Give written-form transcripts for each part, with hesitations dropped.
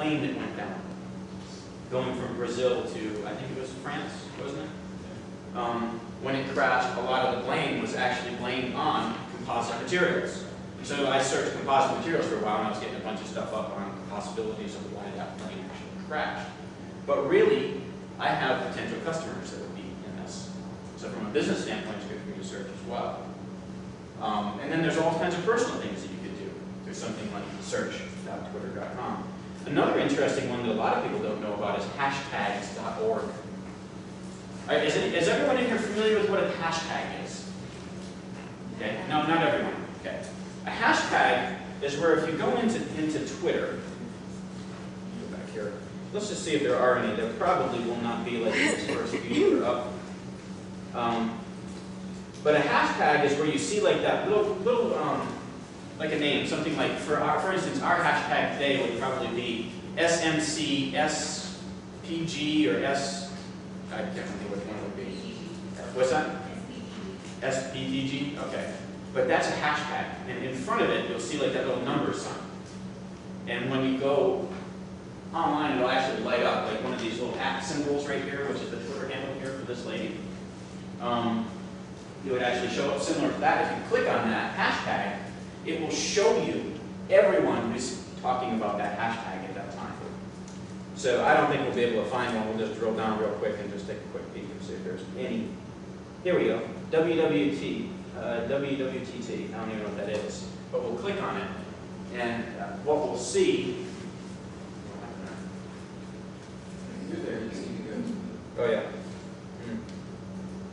plane that went down, going from Brazil to, I think it was France, wasn't it? When it crashed, a lot of the blame was actually blamed on composite materials. So I searched composite materials for a while, and I was getting a bunch of stuff up on possibilities of why that plane actually crashed. But really, I have potential customers that would be in this. So from a business standpoint, it's good for me to search as well. And then there's all kinds of personal things that you could do. There's something like search.twitter.com. Another interesting one that a lot of people don't know about is hashtags.org. Is everyone in here familiar with what a hashtag is? Okay, no, not everyone. Okay, a hashtag is where if you go into Twitter, go back here. Let's just see if there are any. There probably will not be like this first few that are up. But a hashtag is where you see like that little like a name, something like for instance, our hashtag today would probably be SMC, SPG, or I can't remember which one it would be. What's that? SPDG? Okay. But that's a hashtag. And in front of it, you'll see like that little number sign. And when you go online, it'll actually light up like one of these little @ symbols right here, which is the Twitter handle here for this lady. It would actually show up similar to that. If you click on that hashtag, it will show you everyone who's talking about that hashtag at that time. So I don't think we'll be able to find one. We'll just drill down real quick and just take a quick peek and see if there's any. Here we go. WWT. WWTT. I don't even know what that is. But we'll click on it. And what we'll see. You're there. You just need to go. Oh, yeah.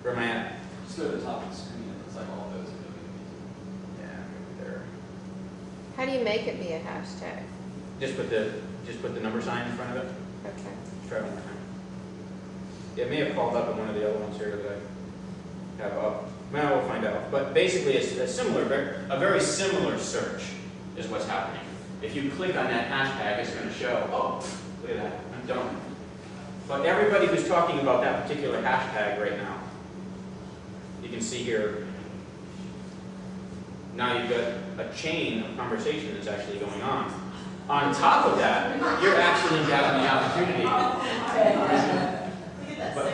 Where am I at? Just go to the top of the screen. It looks like all of those are WWT. Yeah, maybe there. How do you make it be a hashtag? Just put the number sign in front of it. Okay. Let's try one more time. It may have called up in one of the other ones here that I have up. Well, we'll find out. But basically, it's a very similar search is what's happening. If you click on that hashtag, it's going to show, oh, look at that, I'm done. But everybody who's talking about that particular hashtag right now, you can see here, now you've got a chain of conversation that's actually going on. On top of that, you're actually having the opportunity. But,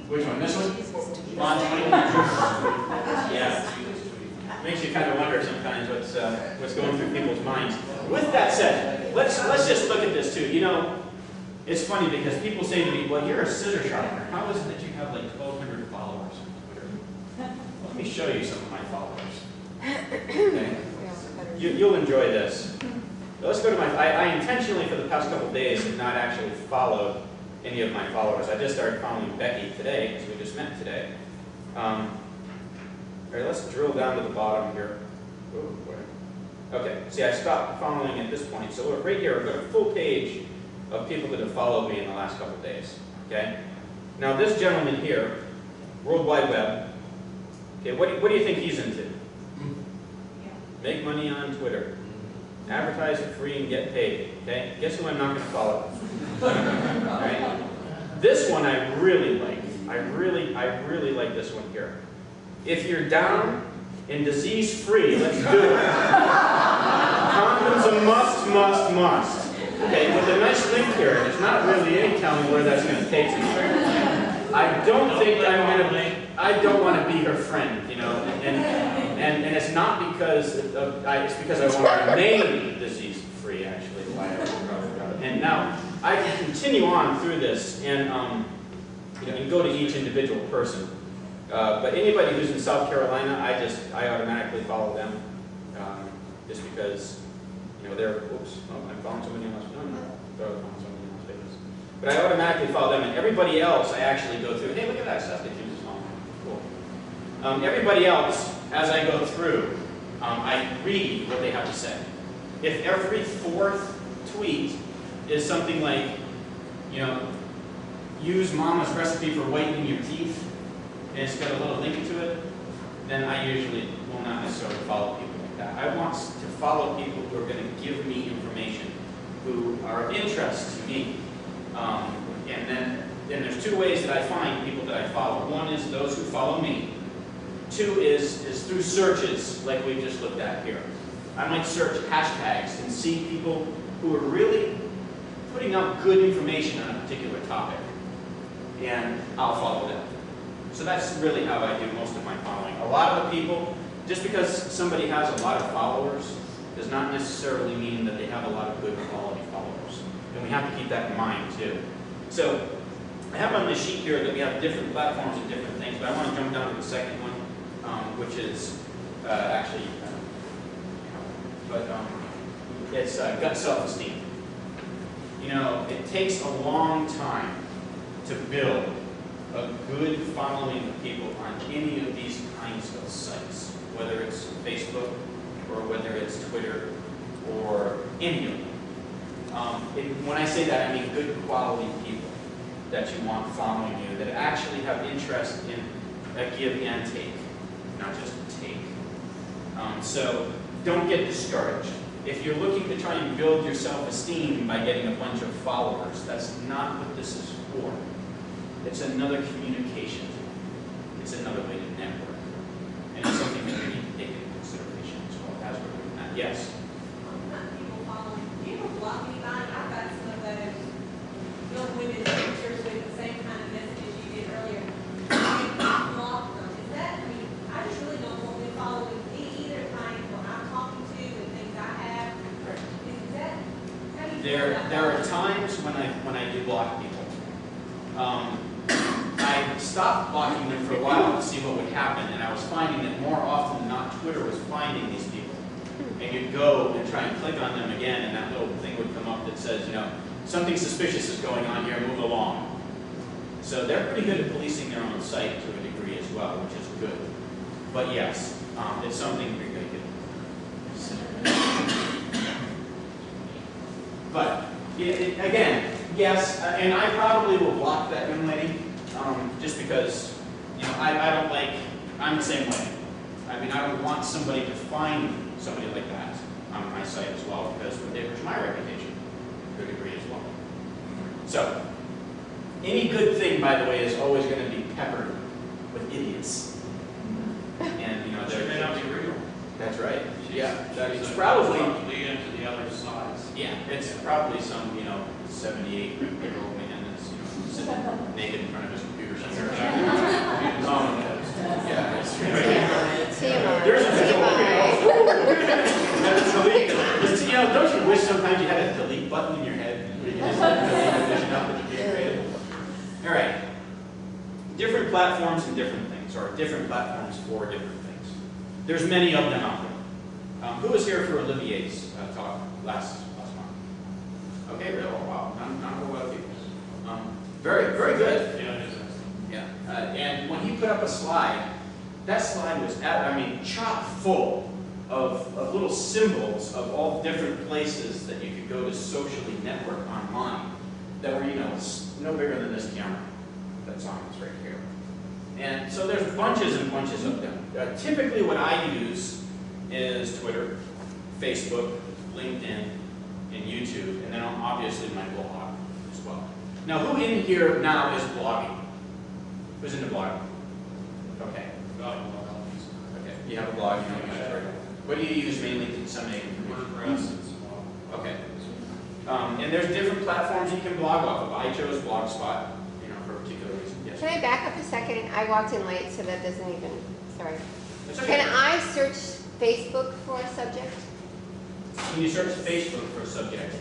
which one? This one? Launch tweet? Yeah. Makes you kind of wonder sometimes what's going through people's minds. With that said, let's just look at this too. You know, it's funny because people say to me, well, you're a scissor sharpener. How is it that you have like 1,200 followers on Twitter? Let me show you some of my followers. Okay? You'll enjoy this. So let's go to I intentionally, for the past couple of days, have not actually followed any of my followers. I just started following Becky today, because we just met today. All right, let's drill down to the bottom here. Ooh, okay, see, I stopped following at this point. So right here, I've got a full page of people that have followed me in the last couple of days. Okay? Now, this gentleman here, World Wide Web, okay, what do you think he's into? Make money on Twitter. Advertise for free and get paid. Okay? Guess who I'm not going to follow? Right? This one I really like. I really like this one here. If you're down and disease-free, let's do it. Condoms a must, must, must. Okay, with a nice link here. There's not really any telling where that's going to take you. I don't think I'm going to. I don't want to be her friend, you know, and it's not because it's because I want to remain disease-free. Actually, why I probably got it. And now I can continue on through this and you know, and go to each individual person. But anybody who's in South Carolina, I automatically follow them just because you know they're. Oops, oh, I'm following somebody else. No, I'm following somebody else. Famous. But I automatically follow them, and everybody else I actually go through. Hey, look at that stuff that you just followed. Cool. Everybody else, as I go through, I read what they have to say. If every fourth tweet is something like, you know, use Mama's recipe for whitening your teeth, and it's got a little link to it, then I usually will not necessarily follow people like that. I want to follow people who are going to give me information, who are of interest to me. And then there's two ways that I find people that I follow. One is those who follow me. Two is through searches, like we just looked at here. I might search hashtags and see people who are really putting out good information on a particular topic, and I'll follow them. So that's really how I do most of my following. A lot of the people, just because somebody has a lot of followers, does not necessarily mean that they have a lot of good quality followers. And we have to keep that in mind too. So I have on this sheet here that we have different platforms and different things, but I want to jump down to the second one, which is it's gut self-esteem. You know, it takes a long time to build a good following of people on any of these kinds of sites, whether it's Facebook or whether it's Twitter or any of them. When I say that, I mean good quality people that you want following you, that actually have interest in a give and take, not just take. So don't get discouraged. If you're looking to try and build your self-esteem by getting a bunch of followers, that's not what this is for. It's another communication tool. It's another way to network. And it's something that you need to take into consideration as well as we're doing that. Yes? People following. Do you ever block anybody? I've got some of those young women's pictures with the same kind of messages you did earlier. I block them. Is that, I mean, I just really don't want them following me either, kind of what I'm talking to and things I have. Is that, how do you feel about There are that? times when I do block people. I stopped blocking them for a while to see what would happen, and I was finding that more often than not, Twitter was finding these people. And you'd go and try and click on them again, and that little thing would come up that says, you know, something suspicious is going on here, move along. So they're pretty good at policing their own site to a degree as well, which is good. But yes, it's something you're going to get. But again, yes, and I probably will block that young lady, just because, you know, I don't like, I'm the same way. I mean, I don't want somebody to find somebody like that on my site as well, because it would damage my reputation to a degree as well. So, any good thing, by the way, is always going to be peppered with idiots. And, you know, They may not be real. that's right. Yeah, it's So probably, lead into the other sides. yeah, it's probably some, you know, 78-year-old man that's, you know, sitting naked in front of his computer somewhere. Yeah, that's TMI. There's a TMI. That's delete. You know, don't you wish sometimes you had a delete button in your head where you just delete the vision up and being creative? All right. Different platforms and different things, or different platforms for different things. There's many of them out there. Who was here for Olivier's talk last month? Okay, really? Oh, wow. Not a whole lot of people. Very, very good. Yeah, it is. Yeah. And when he put up a slide, that slide was, chock full of little symbols of all different places that you could go to socially network online that were, you know, no bigger than this camera that's on us right here. And so there's bunches and bunches of them. Typically what I use is Twitter, Facebook, LinkedIn, and YouTube, and then obviously my blog as well. Now, who in here now is blogging? Who's into blogging? Okay. Okay. You have a blog, you know, you use it. What do you use mainly to disseminate information? WordPress and so on. Okay. And there's different platforms you can blog off of. I chose Blogspot, you know, for a particular reason. Yes. Can I back up a second? I walked in late, so that doesn't even, sorry. It's okay. Can I search Facebook for a subject? Can you search Facebook for a subject?